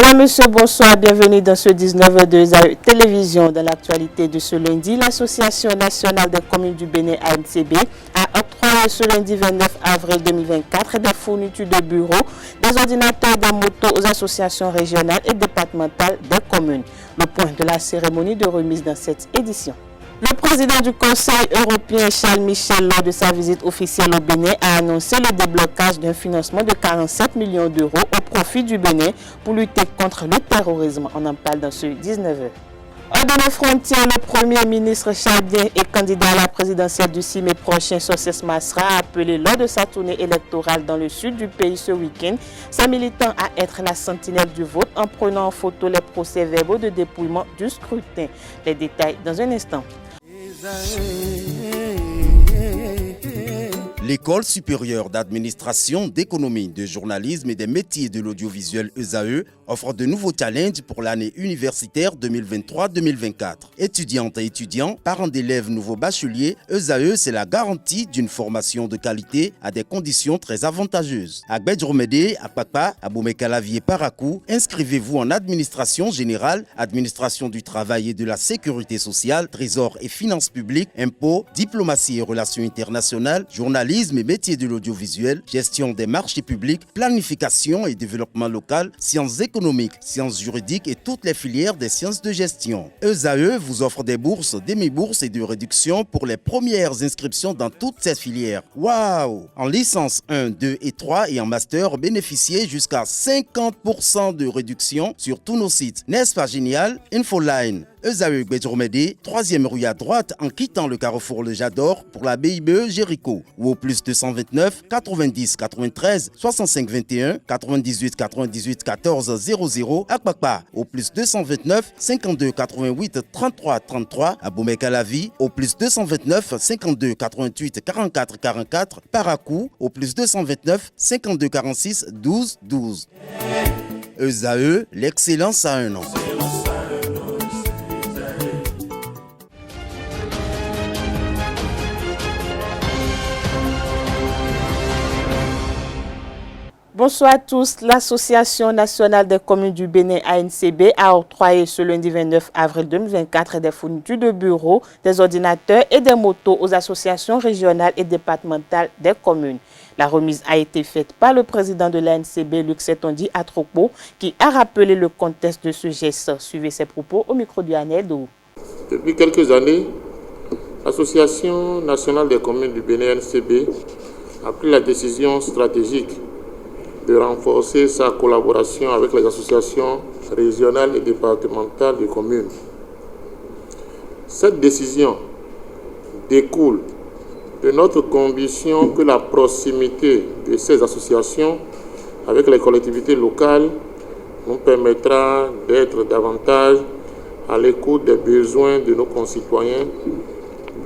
Madame, Monsieur, bonsoir, bienvenue dans ce 19 de télévision. Dans l'actualité de ce lundi, l'Association nationale des communes du Bénin ANCB a octroyé ce lundi 29 avril 2024 des fournitures de bureaux, des ordinateurs, des motos aux associations régionales et départementales des communes. Le point de la cérémonie de remise dans cette édition. Le président du Conseil européen, Charles Michel, lors de sa visite officielle au Bénin, a annoncé le déblocage d'un financement de 47 millions d'euros au profit du Bénin pour lutter contre le terrorisme. On en parle dans ce 19h. Hors de nos frontières, le Premier ministre chadien et candidat à la présidentielle du 6 mai prochain, Socès Masra, a appelé lors de sa tournée électorale dans le sud du pays ce week-end ses militants à être la sentinelle du vote en prenant en photo les procès-verbaux de dépouillement du scrutin. Les détails dans un instant. L'École supérieure d'administration, d'économie, de journalisme et des métiers de l'audiovisuel ESAE offre de nouveaux challenges pour l'année universitaire 2023-2024. Étudiantes et étudiants, parents d'élèves nouveaux bacheliers, ESAE, c'est la garantie d'une formation de qualité à des conditions très avantageuses. À Gbedjromede, à Papa, à Boumekalavier, Parakou, inscrivez-vous en administration générale, administration du travail et de la sécurité sociale, trésor et finances publiques, impôts, diplomatie et relations internationales, journalisme et métiers de l'audiovisuel, gestion des marchés publics, planification et développement local, sciences économiques, sciences juridiques et toutes les filières des sciences de gestion. ESAE vous offre des bourses, demi-bourses et de réductions pour les premières inscriptions dans toutes ces filières. Waouh! En licence 1, 2 et 3 et en master, bénéficiez jusqu'à 50% de réduction sur tous nos sites. N'est-ce pas génial? Infoline. ESAE Gbedjromede, 3e rue à droite en quittant le carrefour Le Jador pour la BIBE Jéricho ou au plus 229 90 93 65 21 98 98 14 00 à Kpakpa au plus 229 52 88 33 33 à Boumekalavi au plus 229 52 88 44 44 Parakou au plus 229 52 46 12 12. ESAE, l'excellence à un an. Bonsoir à tous. L'Association nationale des communes du Bénin ANCB a octroyé ce lundi 29 avril 2024 des fournitures de bureaux, des ordinateurs et des motos aux associations régionales et départementales des communes. La remise a été faite par le président de l'ANCB, Luc Setondi Atropo, qui a rappelé le contexte de ce geste. Suivez ses propos au micro du Anedou. Depuis quelques années, l'Association nationale des communes du Bénin ANCB a pris la décision stratégique de renforcer sa collaboration avec les associations régionales et départementales des communes. Cette décision découle de notre conviction que la proximité de ces associations avec les collectivités locales nous permettra d'être davantage à l'écoute des besoins de nos concitoyens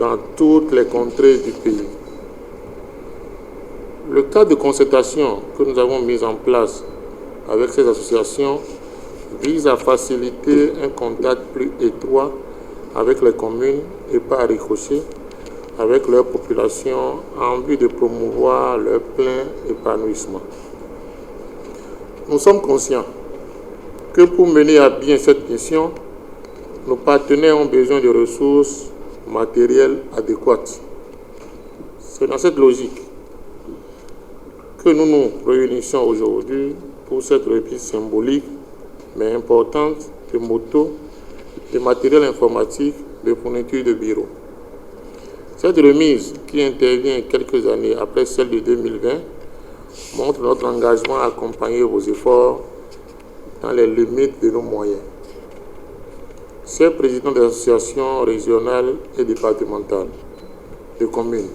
dans toutes les contrées du pays. Le cadre de concertation que nous avons mis en place avec ces associations vise à faciliter un contact plus étroit avec les communes et par ricochet avec leur population en vue de promouvoir leur plein épanouissement. Nous sommes conscients que pour mener à bien cette mission, nos partenaires ont besoin de ressources matérielles adéquates. C'est dans cette logique que nous nous réunissons aujourd'hui pour cette remise symbolique mais importante de motos, de matériel informatique, de fournitures de bureaux. Cette remise, qui intervient quelques années après celle de 2020, montre notre engagement à accompagner vos efforts dans les limites de nos moyens. Chers présidents des associations régionales et départementales de communes,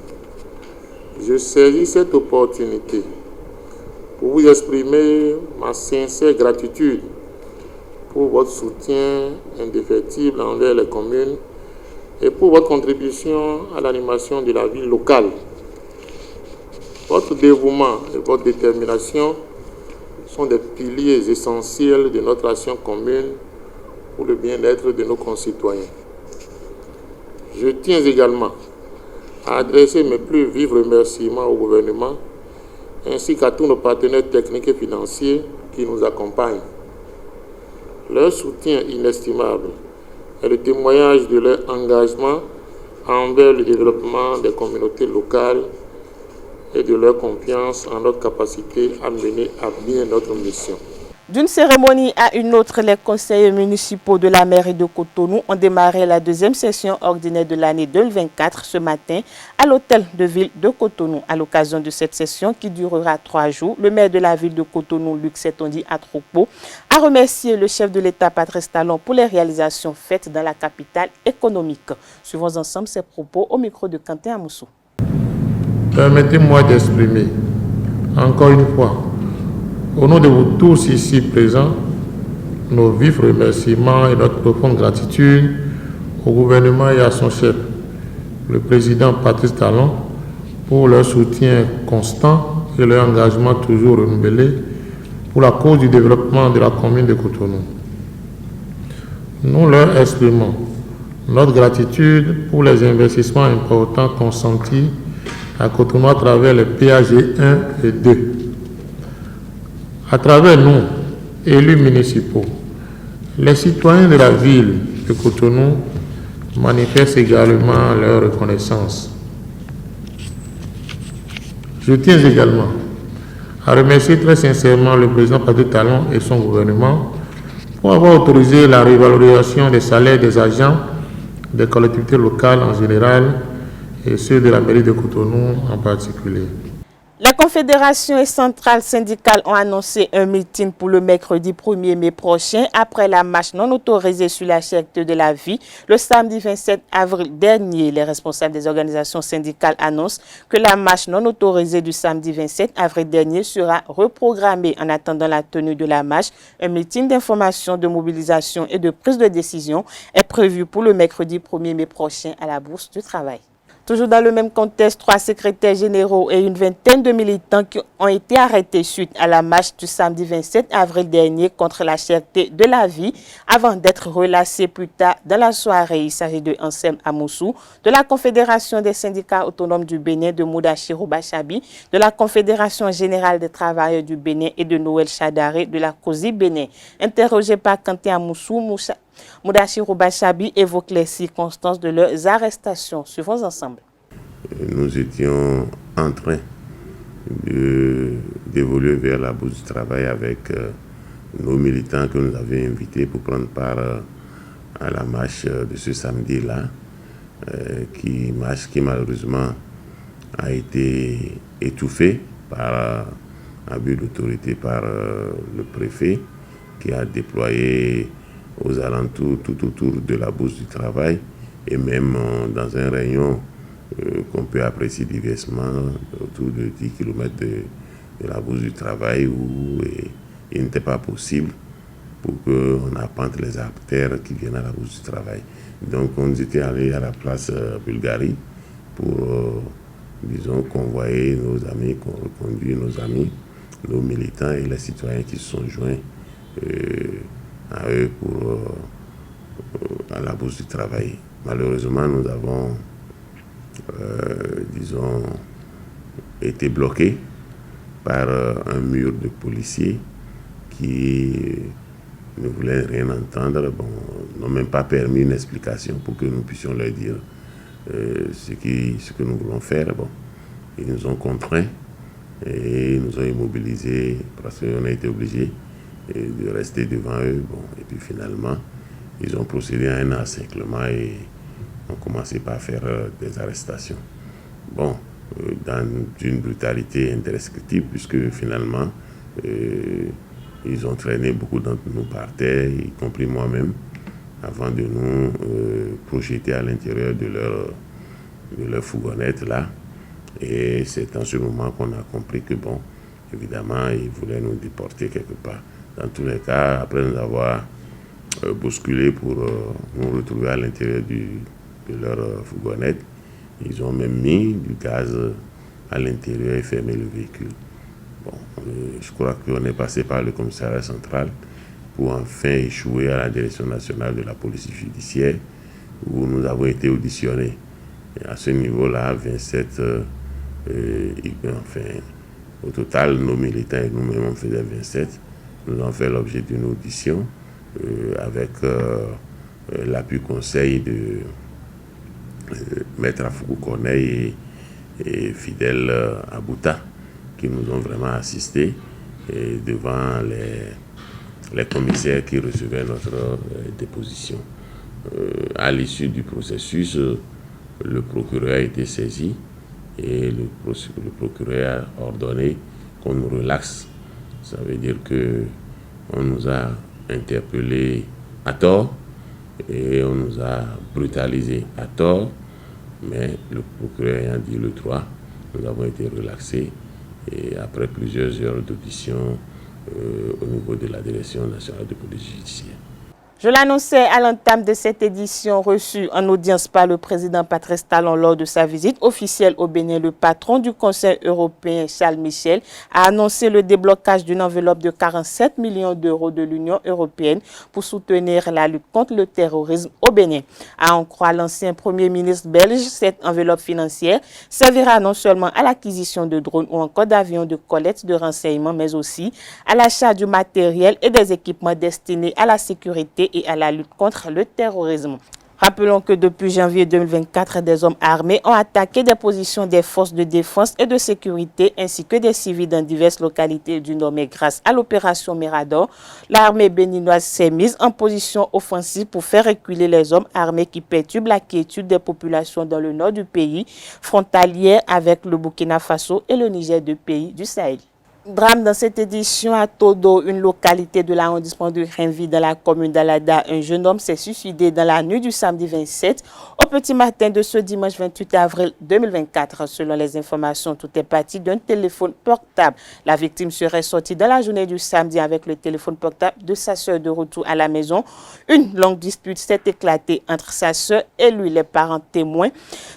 je saisis cette opportunité pour vous exprimer ma sincère gratitude pour votre soutien indéfectible envers les communes et pour votre contribution à l'animation de la vie locale. Votre dévouement et votre détermination sont des piliers essentiels de notre action commune pour le bien-être de nos concitoyens. Je tiens également à adresser mes plus vifs remerciements au gouvernement ainsi qu'à tous nos partenaires techniques et financiers qui nous accompagnent. Leur soutien inestimable est le témoignage de leur engagement envers le développement des communautés locales et de leur confiance en notre capacité à mener à bien notre mission. D'une cérémonie à une autre, les conseillers municipaux de la mairie de Cotonou ont démarré la deuxième session ordinaire de l'année 2024 ce matin à l'hôtel de ville de Cotonou. À l'occasion de cette session qui durera 3 jours, le maire de la ville de Cotonou, Luc Setondi Atropo, a remercié le chef de l'État, Patrice Talon, pour les réalisations faites dans la capitale économique. Suivons ensemble ses propos au micro de Quentin Amoussou. Permettez-moi d'exprimer encore une fois, au nom de vous tous ici présents, nos vifs remerciements et notre profonde gratitude au gouvernement et à son chef, le président Patrice Talon, pour leur soutien constant et leur engagement toujours renouvelé pour la cause du développement de la commune de Cotonou. Nous leur exprimons notre gratitude pour les investissements importants consentis à Cotonou à travers les PAG 1 et 2. À travers nous, élus municipaux, les citoyens de la ville de Cotonou manifestent également leur reconnaissance. Je tiens également à remercier très sincèrement le président Patrice Talon et son gouvernement pour avoir autorisé la révalorisation des salaires des agents des collectivités locales en général et ceux de la mairie de Cotonou en particulier. La Confédération et centrales syndicales ont annoncé un meeting pour le mercredi 1er mai prochain après la marche non autorisée sur la cherté de la vie le samedi 27 avril dernier. Les responsables des organisations syndicales annoncent que la marche non autorisée du samedi 27 avril dernier sera reprogrammée. En attendant la tenue de la marche, un meeting d'information, de mobilisation et de prise de décision est prévu pour le mercredi 1er mai prochain à la Bourse du Travail. Toujours dans le même contexte, 3 secrétaires généraux et une vingtaine de militants qui ont été arrêtés suite à la marche du samedi 27 avril dernier contre la cherté de la vie avant d'être relâchés plus tard dans la soirée. Il s'agit de Ansem Amoussou, de la Confédération des syndicats autonomes du Bénin, de Moudachirou Bachabi, de la Confédération générale des travailleurs du Bénin et de Noël Chadaré de la COSI Bénin. Interrogé par Quentin Amoussou, Moudachirou Bachabi évoque les circonstances de leurs arrestations. Suivons ensemble. Nous étions en train d'évoluer vers la Bourse du Travail avec nos militants que nous avions invités pour prendre part à la marche de ce samedi-là, qui malheureusement a été étouffée par abus d'autorité par le préfet qui a déployé aux alentours, tout autour de la Bourse du Travail et même dans un rayon qu'on peut apprécier diversement autour de 10 km de la Bourse du Travail où il n'était pas possible pour qu'on appante les artères qui viennent à la Bourse du Travail. Donc on était allé à la place Bulgarie pour, disons, convoyer nos amis, reconduire nos amis, nos militants et les citoyens qui se sont joints à eux à la Bourse du Travail. Malheureusement, nous avons, disons, été bloqués par un mur de policiers qui ne voulaient rien entendre, n'ont même pas permis une explication pour que nous puissions leur dire ce que nous voulons faire. Ils nous ont contraints et ils nous ont immobilisés parce qu'on a été obligés de rester devant eux. Et puis finalement, ils ont procédé à un encerclement et ont commencé par faire des arrestations. Dans une brutalité indescriptible, puisque finalement, ils ont traîné beaucoup d'entre nous par terre, y compris moi-même, avant de nous projeter à l'intérieur de leur fourgonnette là. Et c'est en ce moment qu'on a compris que, évidemment, ils voulaient nous déporter quelque part. Dans tous les cas, après nous avoir bousculés pour nous retrouver à l'intérieur de leur fourgonnette, ils ont même mis du gaz à l'intérieur et fermé le véhicule. Je crois qu'on est passé par le commissariat central pour enfin échouer à la direction nationale de la police judiciaire où nous avons été auditionnés. Et à ce niveau-là, 27, au total, nos militants et nous-mêmes, on faisait 27. Nous avons fait l'objet d'une audition avec l'appui conseil de Maître Afoukou Corneille et Fidèle Abouta, qui nous ont vraiment assistés devant les commissaires qui recevaient notre déposition. À l'issue du processus, le procureur a été saisi et le procureur a ordonné qu'on nous relaxe. Ça veut dire qu'on nous a interpellés à tort et on nous a brutalisés à tort, mais le procureur ayant dit le 3, nous avons été relaxés et après plusieurs heures d'audition au niveau de la Direction nationale de police judiciaire. Je l'annonçais à l'entame de cette édition reçue en audience par le président Patrice Talon lors de sa visite officielle au Bénin. Le patron du Conseil européen, Charles Michel, a annoncé le déblocage d'une enveloppe de 47 millions d'euros de l'Union européenne pour soutenir la lutte contre le terrorisme au Bénin. À en croire l'ancien Premier ministre belge, cette enveloppe financière servira non seulement à l'acquisition de drones ou encore d'avions de collecte de renseignements, mais aussi à l'achat du matériel et des équipements destinés à la sécurité et à la lutte contre le terrorisme. Rappelons que depuis janvier 2024, des hommes armés ont attaqué des positions des forces de défense et de sécurité ainsi que des civils dans diverses localités du Nord. Mais grâce à l'opération Mirador, l'armée béninoise s'est mise en position offensive pour faire reculer les hommes armés qui perturbent la quiétude des populations dans le nord du pays, frontalière avec le Burkina Faso et le Niger, deux pays du Sahel. Drame dans cette édition à Todo, une localité de l'arrondissement de Renvi dans la commune d'Alada. Un jeune homme s'est suicidé dans la nuit du samedi 27 au petit matin de ce dimanche 28 avril 2024. Selon les informations, tout est parti d'un téléphone portable. La victime serait sortie dans la journée du samedi avec le téléphone portable de sa sœur de retour à la maison. Une longue dispute s'est éclatée entre sa sœur et lui. Les parents témoins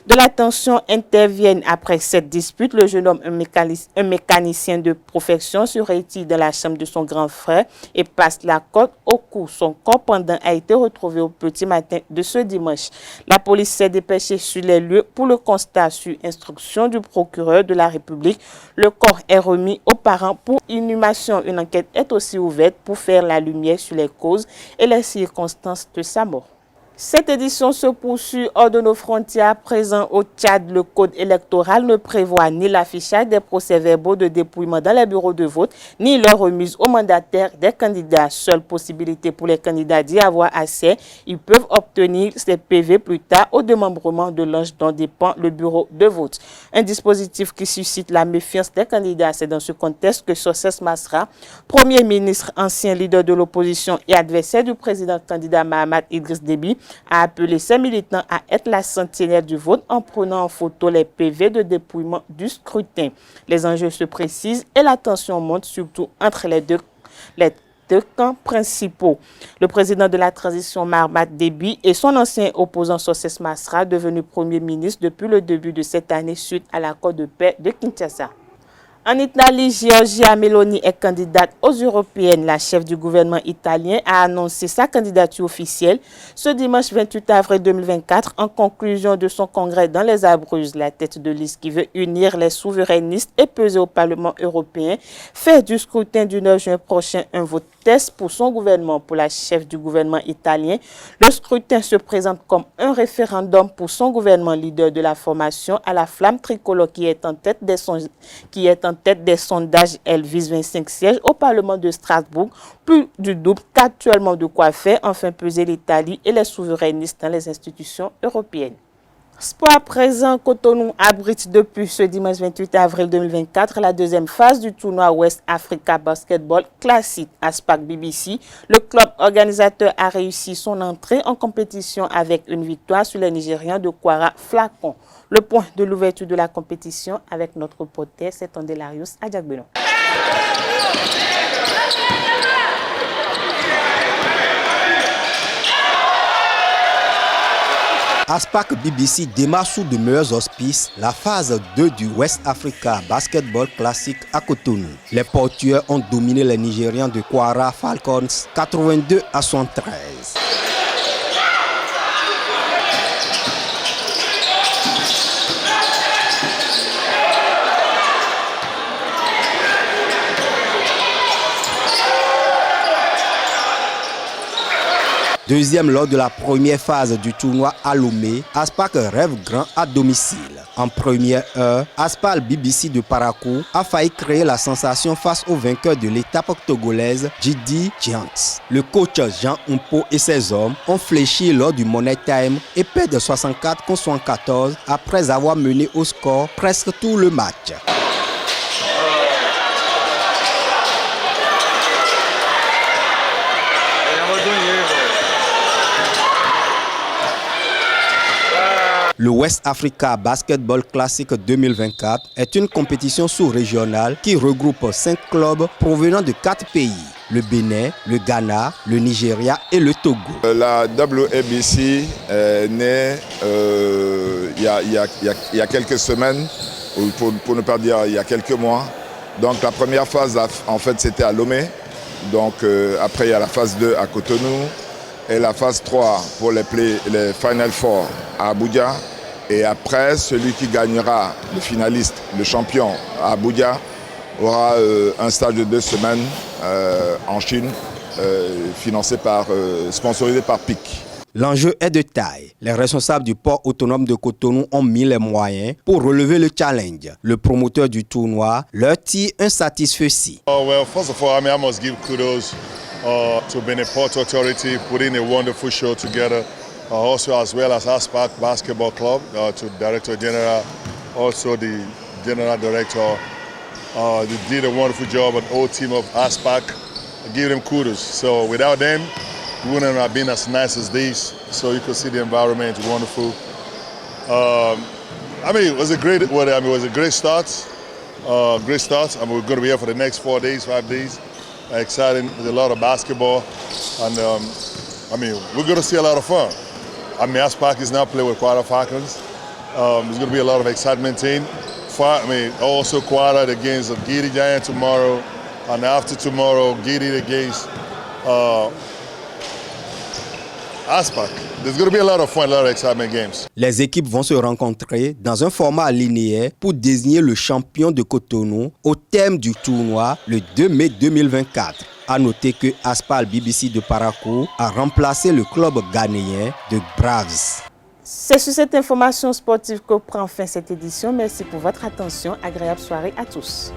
de la tension interviennent après cette dispute. Le jeune homme, un mécanicien de profession, se retire dans la chambre de son grand frère et passe la corde au cou. Son corps pendant a été retrouvé au petit matin de ce dimanche. La police s'est dépêchée sur les lieux pour le constat. Sur instruction du procureur de la République, le corps est remis aux parents pour inhumation. Une enquête est aussi ouverte pour faire la lumière sur les causes et les circonstances de sa mort. Cette édition se poursuit hors de nos frontières. Présent au Tchad, le code électoral ne prévoit ni l'affichage des procès-verbaux de dépouillement dans les bureaux de vote, ni leur remise aux mandataires des candidats. Seule possibilité pour les candidats d'y avoir accès, ils peuvent obtenir ces PV plus tard au démembrement de l'ange dont dépend le bureau de vote. Un dispositif qui suscite la méfiance des candidats. C'est dans ce contexte que Socès Masra, Premier ministre, ancien leader de l'opposition et adversaire du président candidat Mahamat Idriss Déby, a appelé ses militants à être la sentinelle du vote en prenant en photo les PV de dépouillement du scrutin. Les enjeux se précisent et la tension monte surtout entre les deux camps principaux. Le président de la transition Mahamat Déby et son ancien opposant Socès Masra, devenu Premier ministre depuis le début de cette année suite à l'accord de paix de Kinshasa. En Italie, Giorgia Meloni est candidate aux européennes. La chef du gouvernement italien a annoncé sa candidature officielle ce dimanche 28 avril 2024 en conclusion de son congrès dans les Abruzzes. La tête de liste qui veut unir les souverainistes et peser au Parlement européen fait du scrutin du 9 juin prochain un vote test pour son gouvernement. Pour la chef du gouvernement italien, le scrutin se présente comme un référendum pour son gouvernement. Leader de la formation à la flamme tricolore qui est en tête des sondages. Elle vise 25 sièges au Parlement de Strasbourg, plus du double qu'actuellement, de quoi faire enfin peser l'Italie et les souverainistes dans les institutions européennes. Sport à présent, Cotonou abrite depuis ce dimanche 28 avril 2024 la deuxième phase du tournoi West Africa Basketball Classic. À SPAC BBC, le club organisateur a réussi son entrée en compétition avec une victoire sur les Nigérians de Kwara Flacon. Le point de l'ouverture de la compétition avec notre reporter, c'est Andelarius Adjagbelon. ASPAC BBC démarre sous de meilleurs auspices la phase 2 du West Africa Basketball Classic à Cotonou. Les portuaires ont dominé les Nigérians de Kwara Falcons 82-113. Deuxième lors de la première phase du tournoi à Lomé, Aspac rêve grand à domicile. En première heure, Aspal BBC de Parakou a failli créer la sensation face au vainqueur de l'étape togolaise, Djidi Giants. Le coach Jean Umpo et ses hommes ont fléchi lors du Money Time et perdent 64 contre 74 après avoir mené au score presque tout le match. Le West Africa Basketball Classic 2024 est une compétition sous-régionale qui regroupe 5 clubs provenant de 4 pays. Le Bénin, le Ghana, le Nigeria et le Togo. La WABC est née il y a quelques semaines, pour ne pas dire il y a quelques mois. Donc la première phase, en fait, c'était à Lomé. Donc après, il y a la phase 2 à Cotonou. Et la phase 3 pour les Final Four à Abuja. Et après, celui qui gagnera, le finaliste, le champion à Abuja, aura un stage de 2 semaines en Chine, sponsorisé par PIC. L'enjeu est de taille. Les responsables du port autonome de Cotonou ont mis les moyens pour relever le challenge. Le promoteur du tournoi leur tire un satisfecit. Well, first of all, I must give kudos to Benin Port Authority putting a wonderful show together. Also, as well as Aspac Basketball Club, to Director General, also the General Director. They did a wonderful job, and the whole team of Aspac. I give them kudos. So without them, it wouldn't have been as nice as this. So you could see the environment, wonderful. It was a great. It was a great start. Great start. We're going to be here for the next 4 days, 5 days. Exciting. There's a lot of basketball, and we're going to see a lot of fun. Aspac is now playing with Quara Falcons. There's going to be a lot of excitement in. Also Quara against Giri Giant tomorrow, and after tomorrow, Giri against Aspac. There's going to be a lot of fun, a lot of excitement games. Les équipes vont se rencontrer dans un format linéaire pour désigner le champion de Cotonou au terme du tournoi le 2 mai 2024. A noter que Aspal BBC de Parakou a remplacé le club ghanéen de Braves. C'est sur cette information sportive que prend fin cette édition. Merci pour votre attention. Agréable soirée à tous.